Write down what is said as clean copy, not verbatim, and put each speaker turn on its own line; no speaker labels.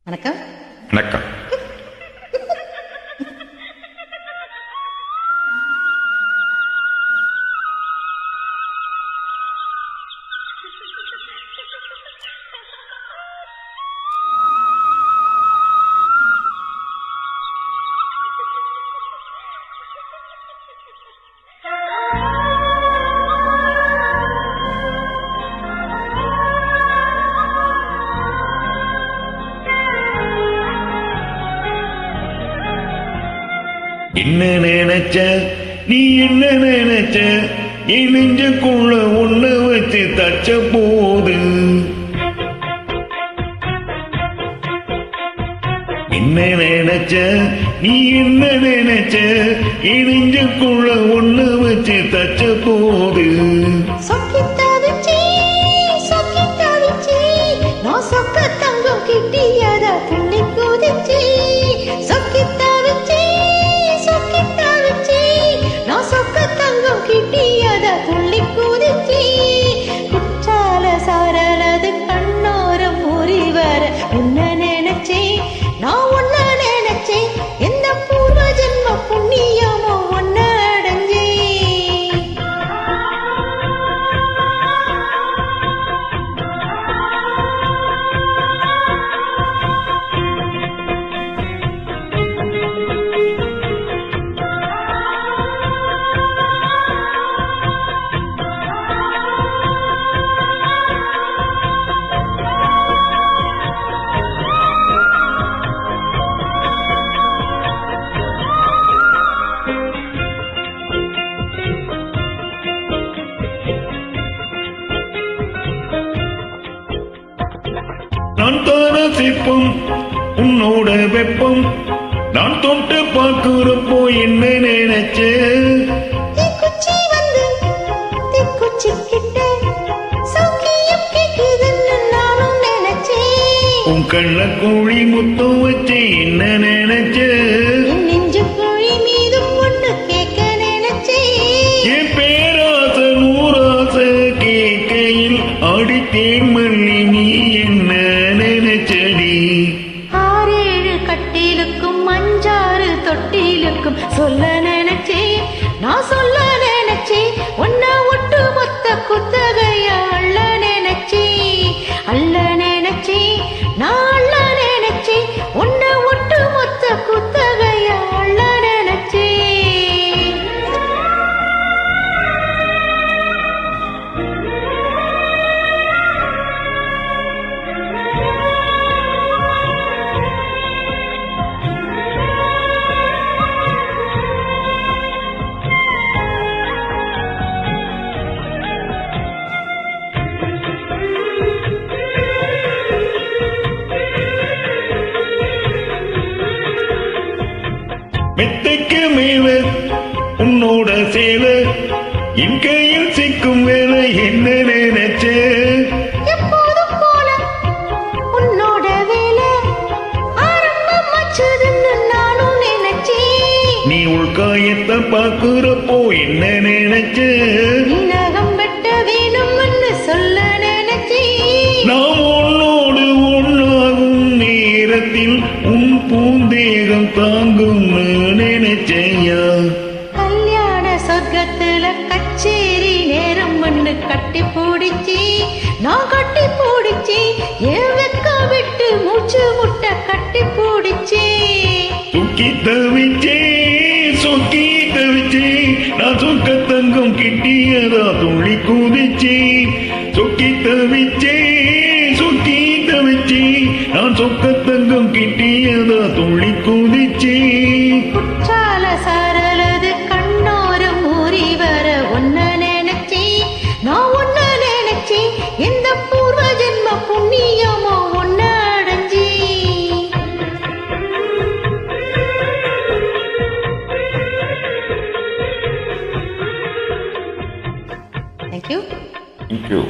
வணக்கம்.
வணக்கம். என்ன நினைச்ச நீ என்ன நினைச்ச என் நெஞ்சுக்குள்ள ஒண்ணு வச்சு தச்ச போது என்ன நினைச்ச நீ என்ன நினைச்ச என் நெஞ்சுக்குள்ள ஒண்ணு வச்சு தச்ச போது நான் தான சிப்பம் உன்னோட வெப்பம் நான் தொட்டு பார்க்கிறப்போ என்ன நினைச்ச உன் கண்ண கோழி முத்தம் வச்சு என்ன நினைச்ச என் பேராச நூறாச கேட்கையில் ஆடித்தேன் மல்லி நீ என்ன நினைச்சடி
தொட்டிலுக்கும் சொல்ல நினைச்சே நான் சொல்ல நினைச்சே உன்ன ஒட்டு மொத்த குத்தகைய அள்ள நினைச்சே நான் அள்ள நினைச்சே உன்ன ஒட்டு மொத்த குத்தகைய அள்ள நினைச்சே
மெத்தைக்கு மேல உன்னோட சேல என் கையில் சிக்கும் வேலை என்ன நினைச்ச
எப்போதும் போல உன்னோட வேலை ஆரம்பமாச்சதுன்னு நானும் நினைச்சேன்
நீ உள்காயத்தை பார்க்கிறப்போ என்ன நினைச்ச
நகம் வெட்ட வேணும்னு சொல்ல நினைச்சேன்
நாம் உன்னோடு ஒன்னாகும் நேரத்தில் உன் பூந்தேகம் தாங்கும் நினைச்சையா
கல்யாண சொர்க்கத்துல கச்சேரி நேரம் ஒண்ணு கட்டி பூடிச்சி நான் கட்டி பூடிச்சி என் வெக்க விட்டு மூச்சு முட்டை கட்டி பூடிச்சி
சொக்கி தவிச்சே நான் சொக்க தங்கம் கிட்டியதா துள்ளி குதிச்சே சொக்கி தவிச்சே நான் சொக்க தங்கம் கிட்டியதா துள்ளி குதிச்சே
குற்றால சாரலது கண்ணோரம் ஊறி வர ஒன்ன நினைச்சி நான் ஒன்ன நினைச்சி எந்த பூர்வ ஜென்ம புண்ணியமோ ஒன்ன அடைஞ்சி
தேங்க்யூ.
Thank you.